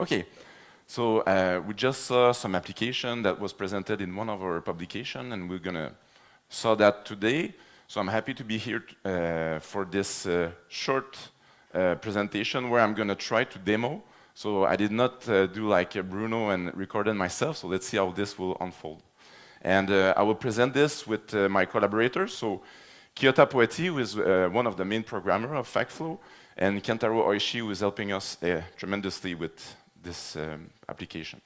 Okay, so we just saw some application that was presented in one of our publications, and we're gonna saw that today. So I'm happy to be here for this short presentation where I'm gonna try to demo. So I did not do like Bruno and record it myself, so let's see how this will unfold. And I will present this with my collaborators. So Kiyota Poeti, who is one of the main programmers of FactFlow, and Kentaro Oishi, who is helping us tremendously with this application.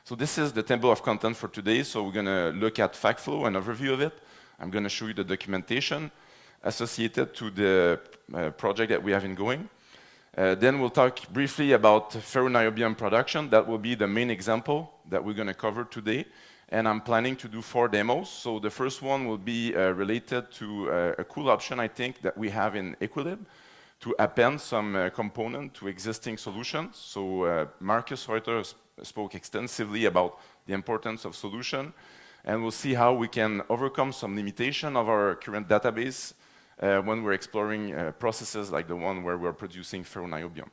So this is the table of content for today. So we're gonna look at FactFlow, an overview of it. I'm gonna show you the documentation associated to the project that we have in going. Then we'll talk briefly about ferro-niobium production. That will be the main example that we're gonna cover today. And I'm planning to do 4 demos. So the first one will be related to a cool option, I think, that we have in Equilib to append some component to existing solutions. So Marcus Reuter spoke extensively about the importance of solution, and we'll see how we can overcome some limitation of our current database when we're exploring processes like the one where we're producing ferro-niobium.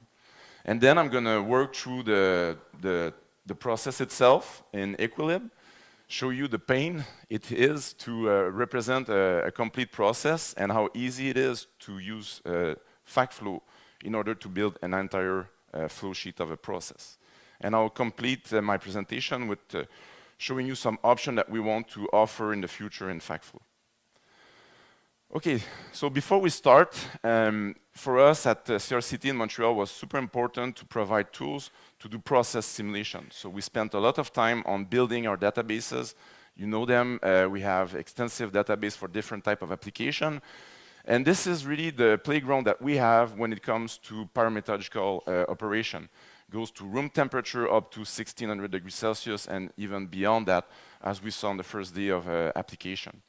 And then I'm gonna work through the process itself in Equilib, show you the pain it is to represent a complete process and how easy it is to use FactFlow in order to build an entire flow sheet of a process. And I'll complete my presentation with showing you some options that we want to offer in the future in FactFlow. Okay, so before we start, for us at CRCT in Montreal was super important to provide tools to do process simulation. So we spent a lot of time on building our databases. You know them, we have extensive database for different type of application. And this is really the playground that we have when it comes to pyrometallurgical operation. It goes to room temperature up to 1600 degrees Celsius and even beyond that, as we saw on the first day of application.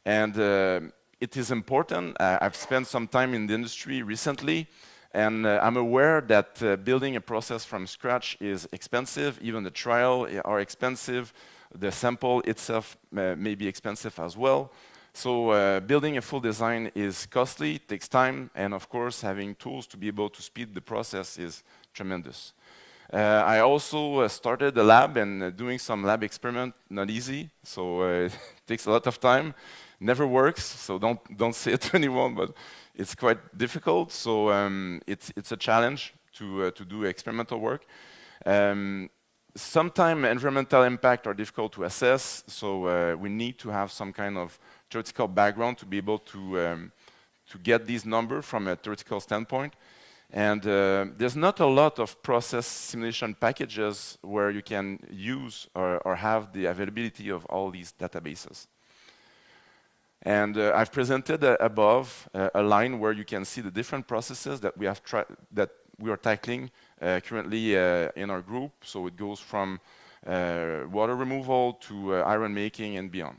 And it is important. I've spent some time in the industry recently, and I'm aware that building a process from scratch is expensive. Even the trial are expensive. The sample itself may be expensive as well. So building a full design is costly, takes time, and of course having tools to be able to speed the process is tremendous. I also started a lab and doing some lab experiment, not easy, so it takes a lot of time. Never works, so don't say it to anyone, but it's quite difficult. So it's a challenge to do experimental work. Sometimes environmental impact are difficult to assess, so we need to have some kind of theoretical background to be able to get these numbers from a theoretical standpoint. And there's not a lot of process simulation packages where you can use or have the availability of all these databases. And I've presented above a line where you can see the different processes that we have that we are tackling currently in our group. So it goes from water removal to iron making and beyond.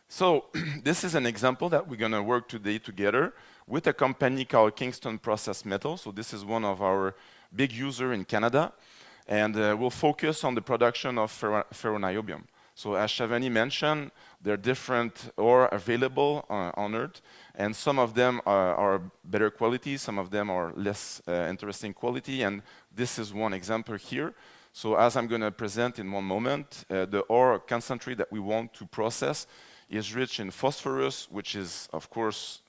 So this is an example that we're going to work today together with a company called Kingston Process Metal. So this is one of our big users in Canada, and we'll focus on the production of ferro-niobium. So as Shavani mentioned, there are different ore available on Earth, and some of them are better quality, some of them are less interesting quality, and this is one example here. So as I'm going to present in one moment, the ore concentrate that we want to process is rich in phosphorus, which is, of course,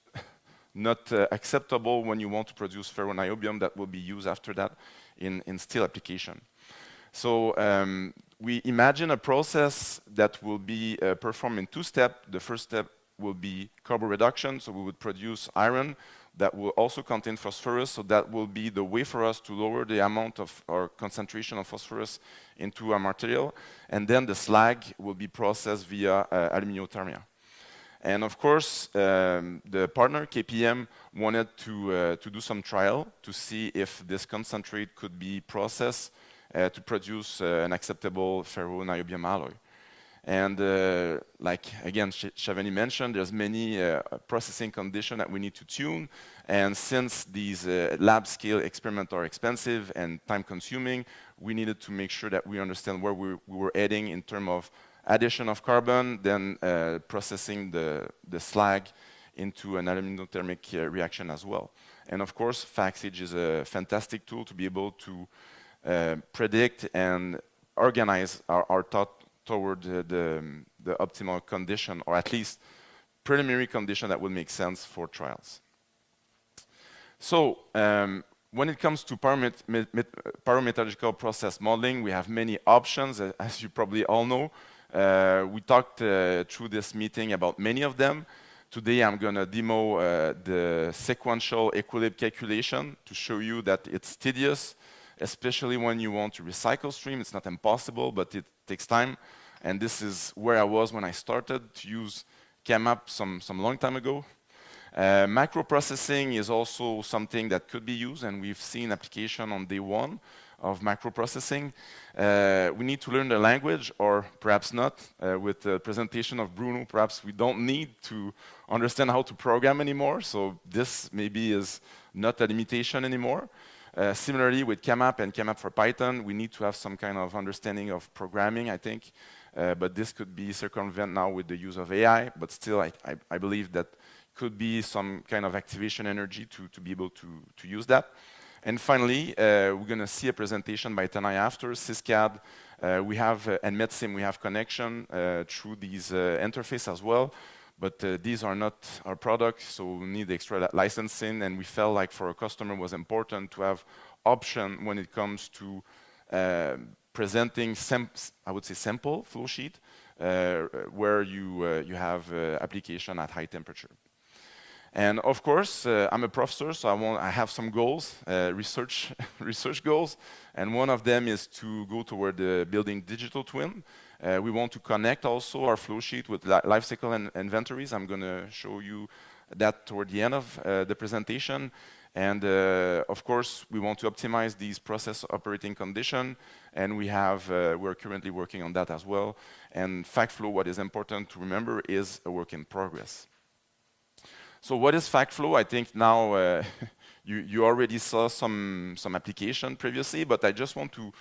not acceptable when you want to produce ferro-niobium that will be used after that in steel application. So we imagine a process that will be performed in 2 steps. The first step will be carboreduction, so we would produce iron that will also contain phosphorus, so that will be the way for us to lower the amount of our concentration of phosphorus into our material, and then the slag will be processed via aluminothermia. And of course, the partner, KPM, wanted to do some trial to see if this concentrate could be processed to produce an acceptable ferro-niobium alloy. And like, again, Shavani mentioned, there's many processing conditions that we need to tune. And since these lab scale experiments are expensive and time consuming, we needed to make sure that we understand where we were heading in terms of addition of carbon, then processing the slag into an aluminothermic reaction as well. And of course, FactSage is a fantastic tool to be able to predict and organize our thought toward the optimal condition, or at least preliminary condition that would make sense for trials. So when it comes to pyrometallurgical process modeling, we have many options, as you probably all know. We talked through this meeting about many of them. Today I'm going to demo the sequential Equilib calculation to show you that it's tedious, especially when you want to recycle stream. It's not impossible, but it takes time. And this is where I was when I started to use CAMAP some long time ago. Macro processing is also something that could be used, and we've seen application on day one of macro processing. We need to learn the language, or perhaps not. With the presentation of Bruno, perhaps we don't need to understand how to program anymore, so this maybe is not a limitation anymore. Similarly, with CAMAP and CAMAP for Python, we need to have some kind of understanding of programming, I think. But this could be circumvented now with the use of AI, but still I believe that could be some kind of activation energy to be able to use that. And finally, we're going to see a presentation by Tanay after. SysCAD, we have, and MedSim, we have connection through these interface as well. But these are not our products, so we need extra licensing. And we felt like for a customer it was important to have option when it comes to presenting, I would say, simple flow sheet, where you have application at high temperature. And of course, I'm a professor, so I have some goals, research goals, and one of them is to go toward building digital twin. We want to connect also our flow sheet with life cycle and inventories. I'm going to show you that toward the end of the presentation. And of course, we want to optimize these process operating conditions, and we're currently working on that as well. And FactFlow, what is important to remember, is a work in progress. So what is FactFlow? I think now you already saw some application previously, but I just want to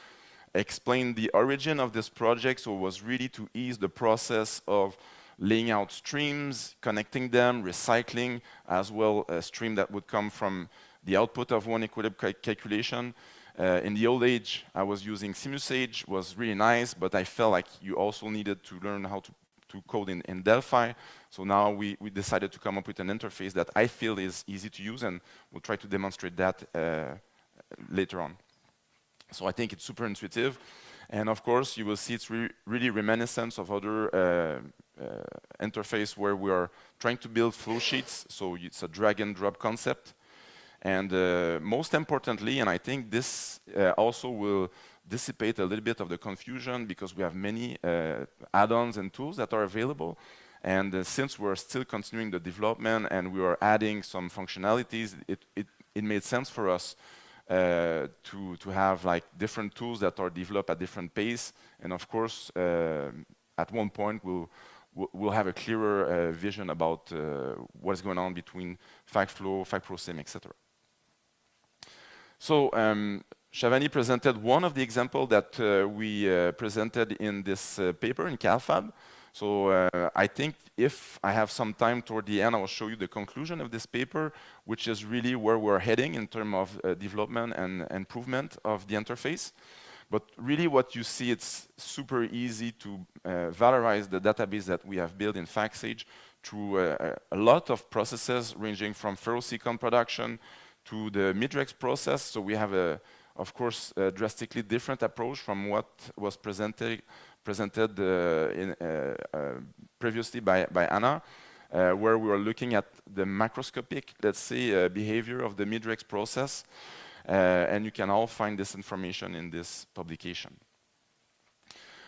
explain the origin of this project. So it was really to ease the process of laying out streams, connecting them, recycling, as well as stream that would come from the output of one Equilib calculation. In the old age, I was using SimuSage, was really nice, but I felt like you also needed to learn how to code in Delphi. So now we decided to come up with an interface that I feel is easy to use, and we'll try to demonstrate that later on. So I think it's super intuitive. And of course, you will see it's really reminiscent of other interface where we are trying to build flow sheets. So it's a drag and drop concept. And most importantly, and I think this also will dissipate a little bit of the confusion, because we have many add-ons and tools that are available. And since we're still continuing the development and we are adding some functionalities, it made sense for us to have like different tools that are developed at different pace. And of course, at one point, we'll have a clearer vision about what's going on between FactFlow, FactProSim, etc. So Shavani presented one of the examples that we presented in this paper in CalFab. So I think if I have some time toward the end, I will show you the conclusion of this paper, which is really where we're heading in terms of development and improvement of the interface. But really what you see, it's super easy to valorize the database that we have built in FactSage through a lot of processes ranging from ferrosilicon production to the Midrex process. So we have, of course, a drastically different approach from what was presented previously by Anna, where we were looking at the macroscopic, let's say, behavior of the Midrex process. And you can all find this information in this publication.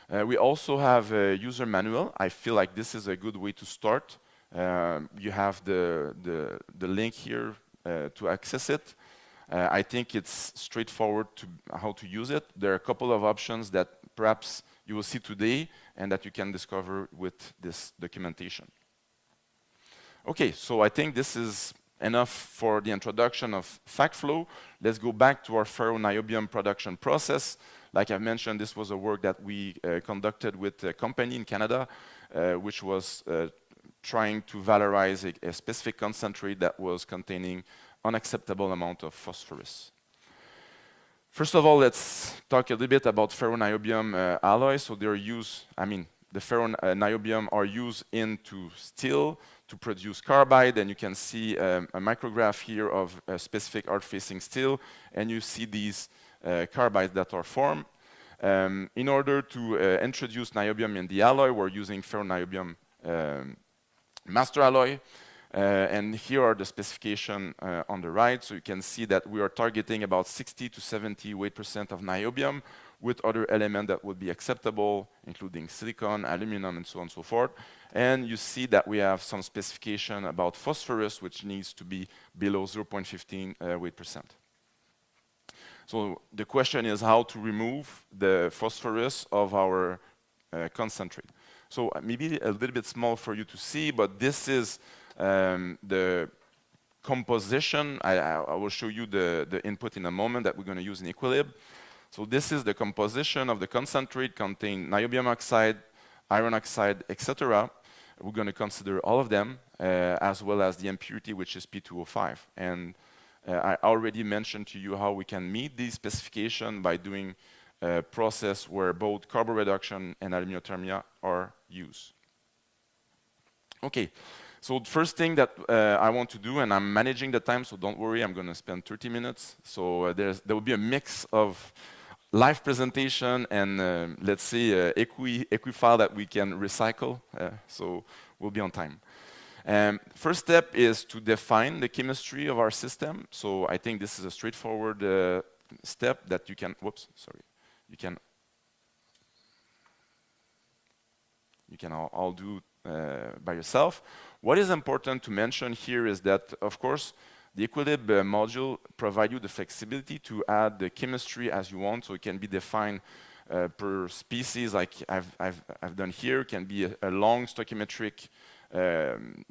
We also have a user manual. I feel like this is a good way to start. You have the link here to access it. I think it's straightforward to how to use it. There are a couple of options that perhaps you will see today and that you can discover with this documentation. Okay, so I think this is enough for the introduction of FactFlow. Let's go back to our Ferro-Niobium production process. Like I mentioned, this was a work that we conducted with a company in Canada, which was trying to valorize a specific concentrate that was containing unacceptable amount of phosphorus. First of all, let's talk a little bit about ferro-niobium alloys. So they're used, the ferro-niobium are used into steel to produce carbide, and you can see a micrograph here of a specific arc-facing steel, and you see these carbides that are formed. In order to introduce niobium in the alloy, we're using ferro-niobium master alloy. And here are the specifications on the right. So you can see that we are targeting about 60 to 70 weight% of niobium with other elements that would be acceptable, including silicon, aluminum, and so on and so forth. And you see that we have some specification about phosphorus, which needs to be below 0.15 weight%. So the question is how to remove the phosphorus of our concentrate. So maybe a little bit small for you to see, but this is the composition. I will show you the input in a moment that we're going to use in Equilib. So this is the composition of the concentrate containing niobium oxide, iron oxide, etc. We're going to consider all of them, as well as the impurity, which is P2O5. And I already mentioned to you how we can meet these specifications by doing a process where both carboreduction and aluminothermia are used. Okay, so the first thing that I want to do, and I'm managing the time, so don't worry, I'm going to spend 30 minutes. So there will be a mix of live presentation and let's say equi-file that we can recycle, so we'll be on time. First step is to define the chemistry of our system. So I think this is a straightforward step that you can, you can all do by yourself. What is important to mention here is that, of course, the Equilib module provides you the flexibility to add the chemistry as you want, so it can be defined per species, like I've done here. It can be a long stoichiometric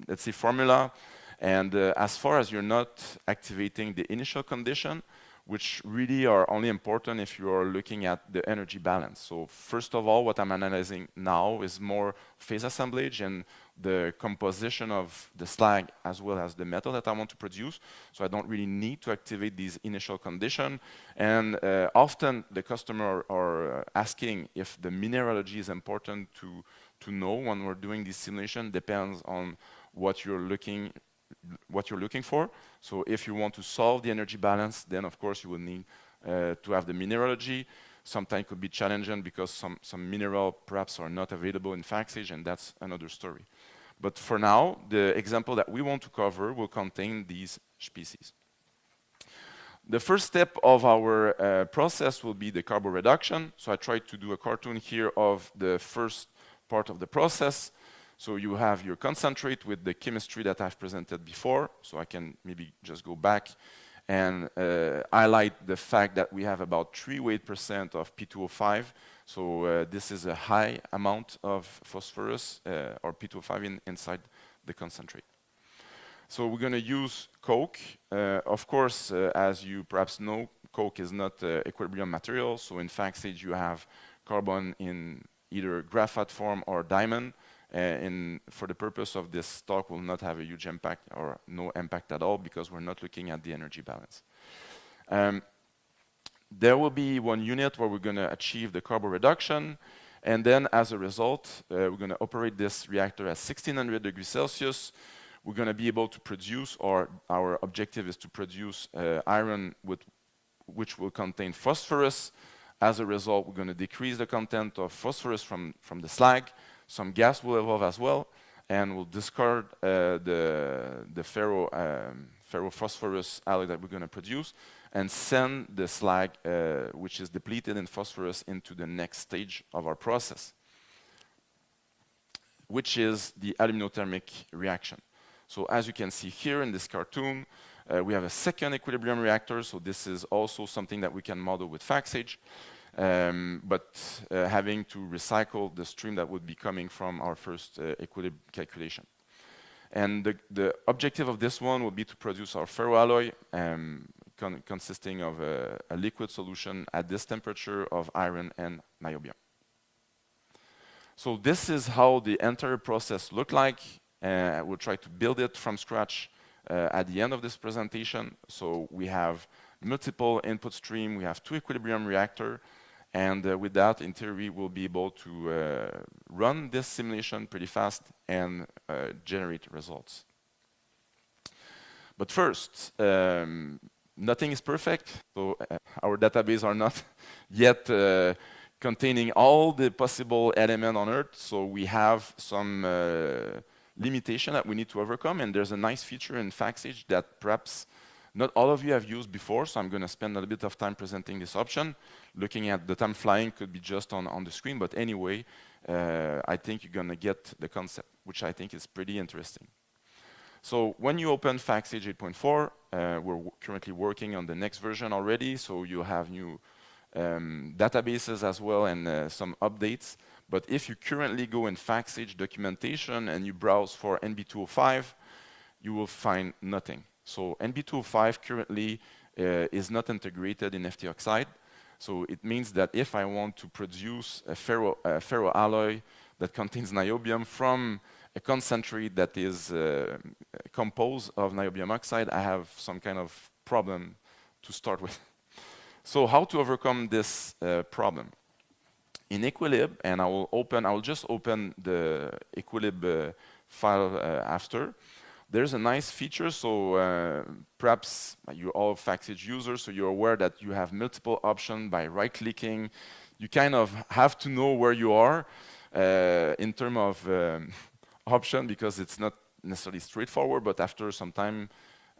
let's say formula, and as far as you're not activating the initial condition, which really are only important if you are looking at the energy balance. So first of all, what I'm analyzing now is more phase assemblage and the composition of the slag as well as the metal that I want to produce. So I don't really need to activate these initial conditions. And often the customer are asking if the mineralogy is important to know when we're doing this simulation. Depends on what you're looking for. So if you want to solve the energy balance, then of course you will need to have the mineralogy. Sometimes it could be challenging because some mineral perhaps are not available in FactSage, and that's another story. But for now, the example that we want to cover will contain these species. The first step of our process will be the carboreduction. So I tried to do a cartoon here of the first part of the process. So you have your concentrate with the chemistry that I've presented before. So I can maybe just go back and highlight the fact that we have about 3 weight% of P2O5. So this is a high amount of phosphorus or P2O5 inside the concentrate. So we're going to use coke. Of course, as you perhaps know, coke is not equilibrium material. So in FactSage, you have carbon in either graphite form or diamond. For the purpose of this talk, will not have a huge impact or no impact at all because we're not looking at the energy balance. There will be one unit where we're going to achieve the carboreduction, and then as a result, we're going to operate this reactor at 1600 degrees Celsius. We're going to be able to produce, or our objective is to produce iron which will contain phosphorus. As a result, we're going to decrease the content of phosphorus from the slag. Some gas will evolve as well, and we'll discard the ferro-phosphorus alloy that we're going to produce and send the slag, which is depleted in phosphorus, into the next stage of our process, which is the aluminothermic reaction. So as you can see here in this cartoon, we have a second equilibrium reactor. So this is also something that we can model with FactSage. But having to recycle the stream that would be coming from our first Equilib calculation. And the objective of this one will be to produce our ferroalloy consisting of a liquid solution at this temperature of iron and niobium. So this is how the entire process looked like. We'll try to build it from scratch at the end of this presentation. So we have multiple input stream, we have 2 equilibrium reactor, and with that, in theory, we'll be able to run this simulation pretty fast and generate results. But first, nothing is perfect, so our database are not yet containing all the possible elements on Earth, so we have some limitation that we need to overcome, and there's a nice feature in FactSage that perhaps not all of you have used before, so I'm going to spend a little bit of time presenting this option. Looking at the time flying could be just on the screen, but anyway, I think you're going to get the concept, which I think is pretty interesting. So when you open FactSage 8.4, we're currently working on the next version already, so you have new databases as well and some updates. But if you currently go in FactSage documentation and you browse for NB205, you will find nothing. So NB205 currently is not integrated in FT oxide. So it means that if I want to produce a ferroalloy that contains niobium from a concentrate that is composed of niobium oxide, I have some kind of problem to start with. So how to overcome this problem? In Equilib, and I will just open the Equilib file after. There's a nice feature, so perhaps you're all FactSage users, so you're aware that you have multiple options by right-clicking. You kind of have to know where you are in terms of option, because it's not necessarily straightforward, but after some time,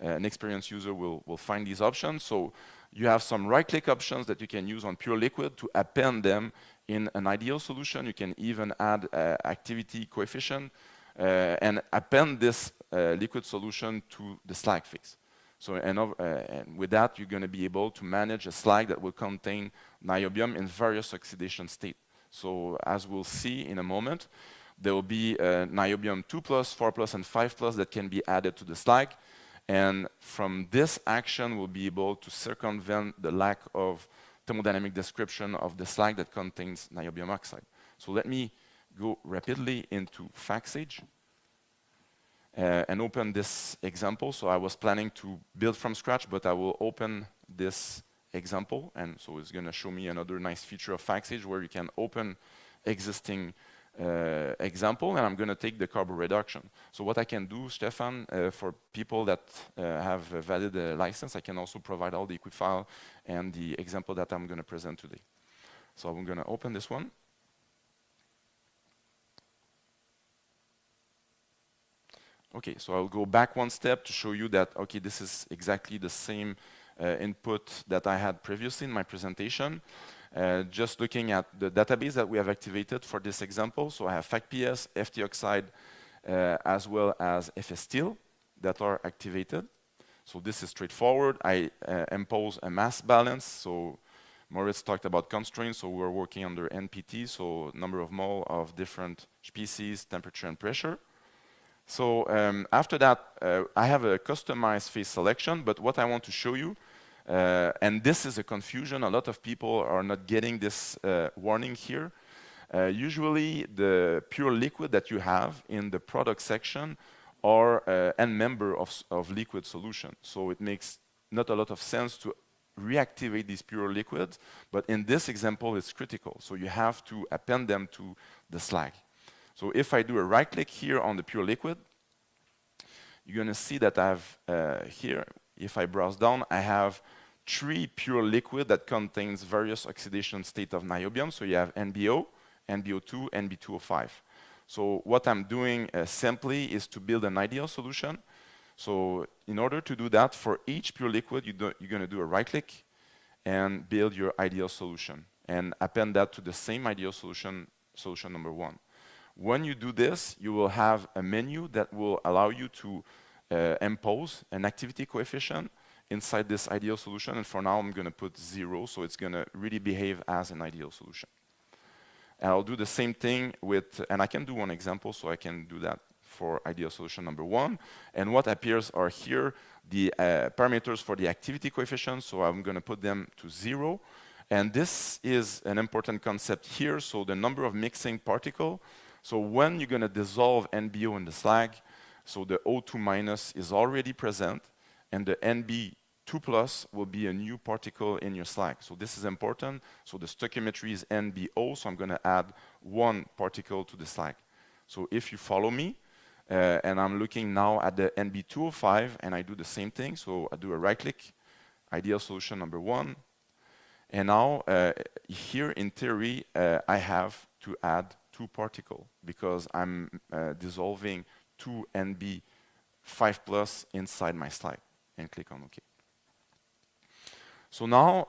an experienced user will find these options. So you have some right-click options that you can use on pure liquid to append them in an ideal solution. You can even add activity coefficient and append this liquid solution to the slag phase. So and with that, you're going to be able to manage a slag that will contain niobium in various oxidation states. So as we'll see in a moment, there will be niobium 2+, 4+, and 5+ that can be added to the slag. And from this action, we'll be able to circumvent the lack of thermodynamic description of the slag that contains niobium oxide. So let me go rapidly into FactSage and open this example. So I was planning to build from scratch, but I will open this example. And so it's going to show me another nice feature of FactSage where you can open existing example, and I'm going to take the carboreduction. So what I can do, Stefan, for people that have a valid license, I can also provide all the equi file and the example that I'm going to present today. So I'm going to open this one. Okay, so I'll go back one step to show you that, okay, this is exactly the same input that I had previously in my presentation. Just looking at the database that we have activated for this example. So I have FactPS, FT oxide, as well as FSTIL that are activated. So this is straightforward. I impose a mass balance. So Moritz talked about constraints. So we're working under NPT, so number of mole of different species, temperature, and pressure. So after that, I have a customized phase selection. But what I want to show you, and this is a confusion. A lot of people are not getting this warning here. Usually, the pure liquid that you have in the product section are n member of liquid solution. So it makes not a lot of sense to reactivate these pure liquids. But in this example, it's critical. So you have to append them to the slag. So if I do a right-click here on the pure liquid, you're going to see that I have here, if I browse down, I have 3 pure liquid that contains various oxidation state of niobium. So you have NBO, NBO2, NB205. So what I'm doing simply is to build an ideal solution. So in order to do that, for each pure liquid, you're going to do a right-click and build your ideal solution and append that to the same ideal solution, solution number 1. When you do this, you will have a menu that will allow you to impose an activity coefficient inside this ideal solution. And for now, I'm going to put 0, so it's going to really behave as an ideal solution. And I'll do the same thing with, and I can do one example, so I can do that for ideal solution number 1. And what appears are here the parameters for the activity coefficient, so I'm going to put them to 0. And this is an important concept here, so the number of mixing particle. So when you're going to dissolve NBO in the slag, So the O2 minus is already present, and the NB2 plus will be a new particle in your slag. So this is important. So the stoichiometry is NBO, so I'm going to add one particle to the slag. So if you follow me, and I'm looking now at the NB205, and I do the same thing. So I do a right-click, ideal solution number 1. And now, here in theory, I have to add 2 particles because I'm dissolving 2 NB5 plus inside my slag, and click on OK. So now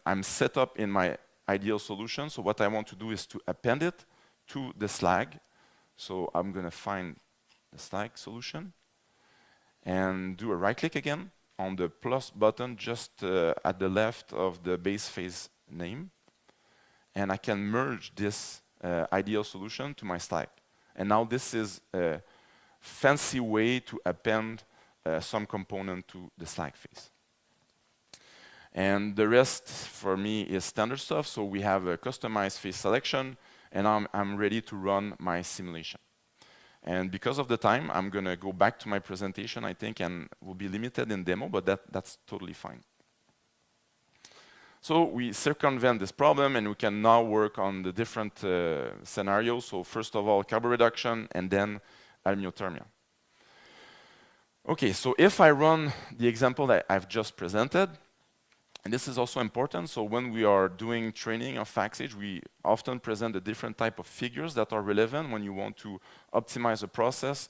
I'm set up in my ideal solution. So what I want to do is to append it to the slag. So I'm going to find the slag solution and do a right click again on the plus button just at the left of the base phase name. And I can merge this ideal solution to my slag. And now this is a fancy way to append some component to the slag phase. And the rest for me is standard stuff. So we have a customized phase selection, and I'm ready to run my simulation. And because of the time, I'm going to go back to my presentation, I think, and will be limited in demo, but that's totally fine. So we circumvent this problem, and we can now work on the different scenarios. So first of all, carboreduction, and then aluminothermia. Okay, so if I run the example that I've just presented, and this is also important, so when we are doing training of FactSage, we often present a different type of figures that are relevant when you want to optimize a process.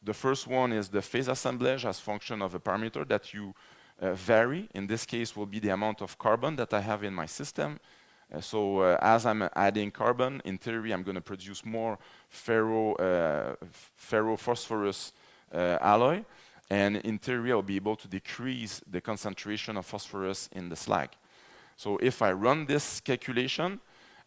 The first one is the phase assemblage as function of a parameter that you vary. In this case will be the amount of carbon that I have in my system. As I'm adding carbon, in theory I'm going to produce more ferro-phosphorus alloy. And in theory, I'll be able to decrease the concentration of phosphorus in the slag. So if I run this calculation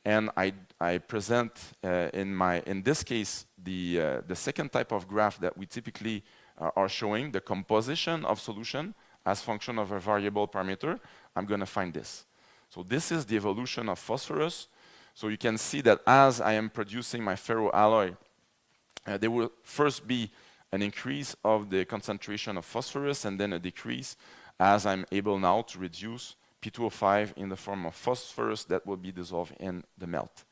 and I present in this case the second type of graph that we typically are showing, the composition of solution as function of a variable parameter, I'm going to find this. So this is the evolution of phosphorus. So you can see that as I am producing my ferroalloy, there will first be an increase of the concentration of phosphorus and then a decrease as I'm able now to reduce P2O5 in the form of phosphorus that will be dissolved in the melt.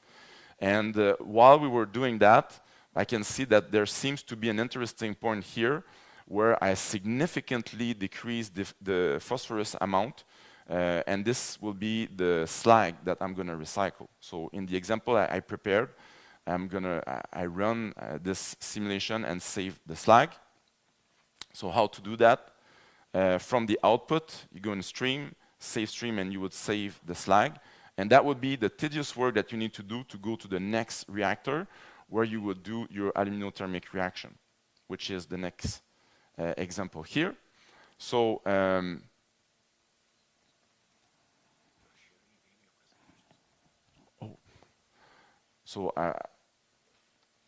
And while we were doing that, I can see that there seems to be an interesting point here where I significantly decrease the phosphorus amount, and this will be the slag that I'm going to recycle. So in the example I prepared, I run this simulation and save the slag. So how to do that? From the output, you go in stream, save stream, and you would save the slag. And that would be the tedious work that you need to do to go to the next reactor, where you would do your aluminothermic reaction, which is the next example here. So I'm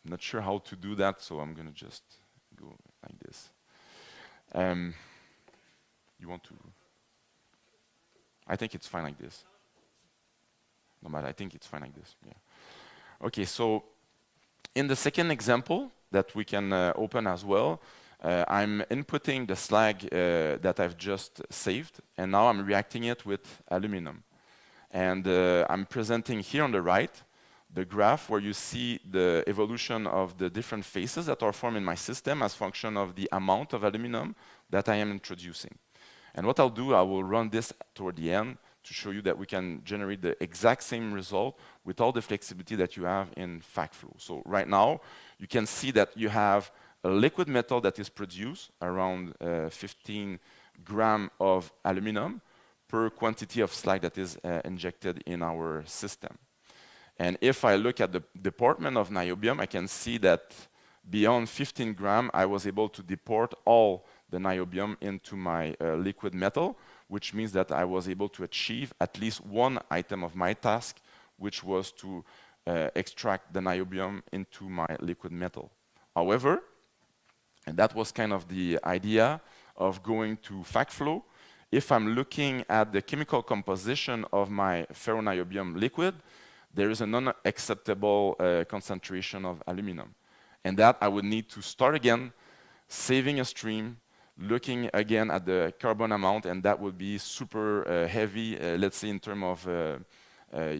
not sure how to do that, so I'm going to just go like this. You want to? I think it's fine like this. No, but I think it's fine like this. Yeah. Okay, so in the second example that we can open as well, I'm inputting the slag that I've just saved, and now I'm reacting it with aluminum. And I'm presenting here on the right the graph where you see the evolution of the different phases that are formed in my system as function of the amount of aluminum that I am introducing. And what I'll do, I will run this toward the end to show you that we can generate the exact same result with all the flexibility that you have in FactFlow. So right now, you can see that you have a liquid metal that is produced around 15 grams of aluminum per quantity of slag that is injected in our system. And if I look at the deportment of niobium, I can see that beyond 15 grams, I was able to deport all the niobium into my liquid metal, which means that I was able to achieve at least one item of my task, which was to extract the niobium into my liquid metal. However, and that was kind of the idea of going to FactFlow, if I'm looking at the chemical composition of my ferro-niobium liquid, there is a non-acceptable concentration of aluminum. And that I would need to start again saving a stream, looking again at the carbon amount, and that would be super heavy, let's say in terms of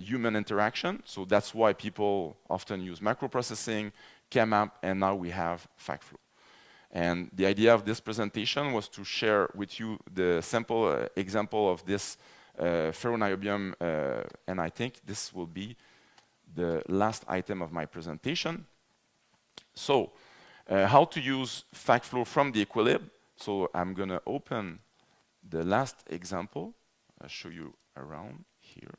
human interaction. So that's why people often use macroprocessing, ChemApp, and now we have FactFlow. And the idea of this presentation was to share with you the simple example of this ferro-niobium, and I think this will be the last item of my presentation. So, how to use FactFlow from the Equilib. So I'm going to open the last example. I'll show you around here.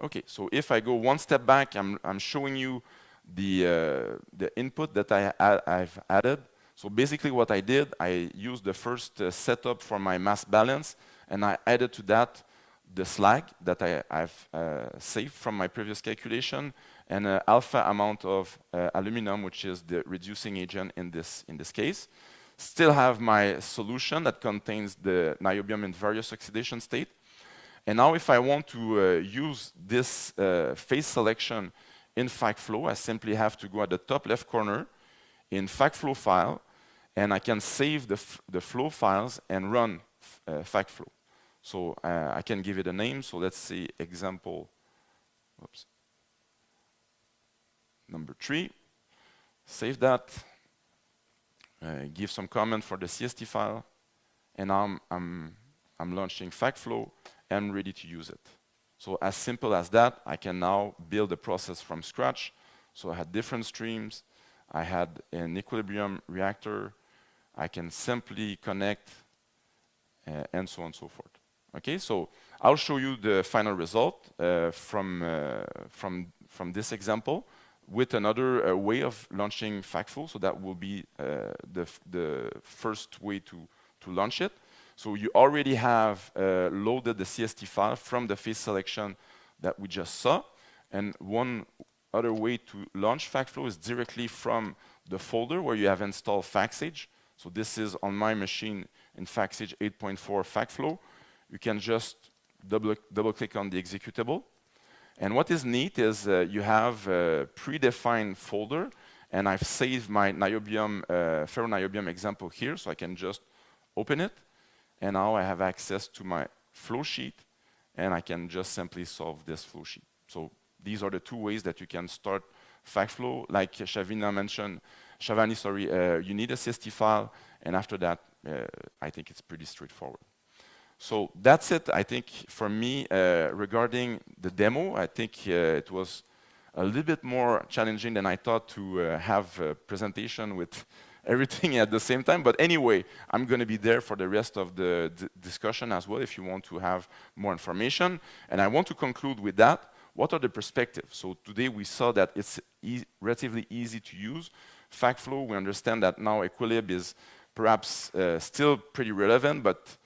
Okay, so if I go one step back, I'm showing you the input that I've added. So basically what I did, I used the first setup for my mass balance, and I added to that the slag that I've saved from my previous calculation, and an alpha amount of aluminum, which is the reducing agent in this case. Still have my solution that contains the niobium in various oxidation state. And now if I want to use this phase selection in FactFlow, I simply have to go at the top left corner in FactFlow file, and I can save the flow files and run FactFlow. So I can give it a name. So let's say example, oops, number 3. Save that. Give some comment for the CST file, and now I'm launching FactFlow and ready to use it. So as simple as that, I can now build a process from scratch. So I had different streams. I had an equilibrium reactor. I can simply connect and so on and so forth. Okay, so I'll show you the final result from this example with another way of launching FactFlow. So that will be the first way to launch it. So you already have loaded the CST file from the phase selection that we just saw. And one other way to launch FactFlow is directly from the folder where you have installed FactSage. So this is on my machine in FactSage 8.4 FactFlow. You can just double click on the executable. And what is neat is you have a predefined folder, and I've saved my niobium, ferro-niobium example here, so I can just open it. And now I have access to my flow sheet, and I can just simply solve this flow sheet. So these are the two ways that you can start FactFlow. Like Shavani mentioned, you need a CST file, and after that, I think it's pretty straightforward. So that's it, I think, for me regarding the demo. I think it was a little bit more challenging than I thought to have a presentation with everything at the same time. But anyway, I'm going to be there for the rest of the discussion as well if you want to have more information. And I want to conclude with that. What are the perspectives? So today we saw that it's relatively easy to use. FactFlow, we understand that now Equilib is perhaps still pretty relevant, but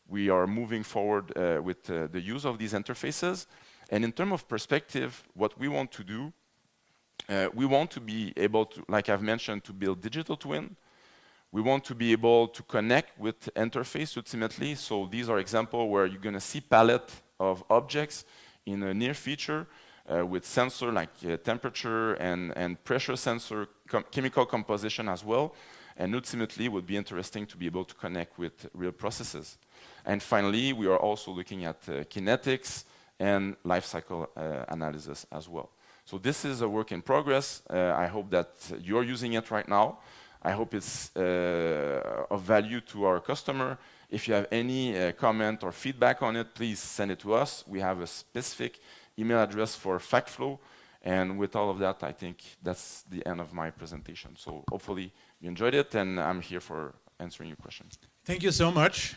we are moving forward with the use of these interfaces. And in terms of perspective, what we want to do, we want to be able to, like I've mentioned, to build digital twin. We want to be able to connect with interface ultimately. So these are examples where you're going to see palette of objects in a near feature with sensor like temperature and pressure sensor, chemical composition as well. And ultimately, it would be interesting to be able to connect with real processes. And finally, we are also looking at kinetics and life cycle analysis as well. So this is a work in progress. I hope that you're using it right now. I hope it's of value to our customer. If you have any comment or feedback on it, please send it to us. We have a specific email address for FactFlow. And with all of that, I think that's the end of my presentation. So hopefully you enjoyed it, and I'm here for answering your questions. Thank you so much.